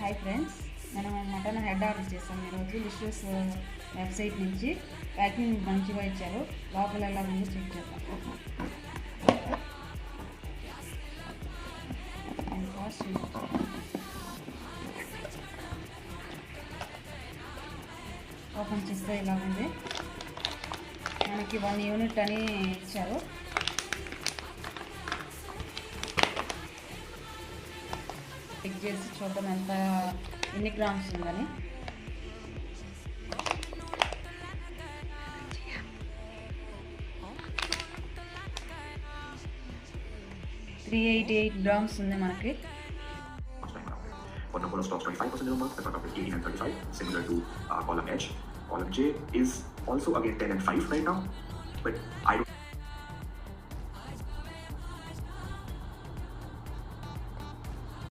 Hi friends, మనం mutton head order చేసాం ఈరోజు లిషియస్ వెబ్సైట్ నుంచి. ప్యాకింగ్ మంచిగా ఇచ్చారు. లోపల ఎలా ఉందో చెక్ చేద్దాం. ఓపెన్ చేస్తే ఇలా ఉంది. మనకి 1 యూనిట్ అని ఇచ్చారు. చెక్ చేసి చూద్దాం ఎన్ని గ్రామ్స్ ఉందని. $388 grams ఉంది మనకి. For number of stocks 25% in a month, the cutoff is 18 and 35, similar to column H. Column J is also again 10 and 5 right now, but I don't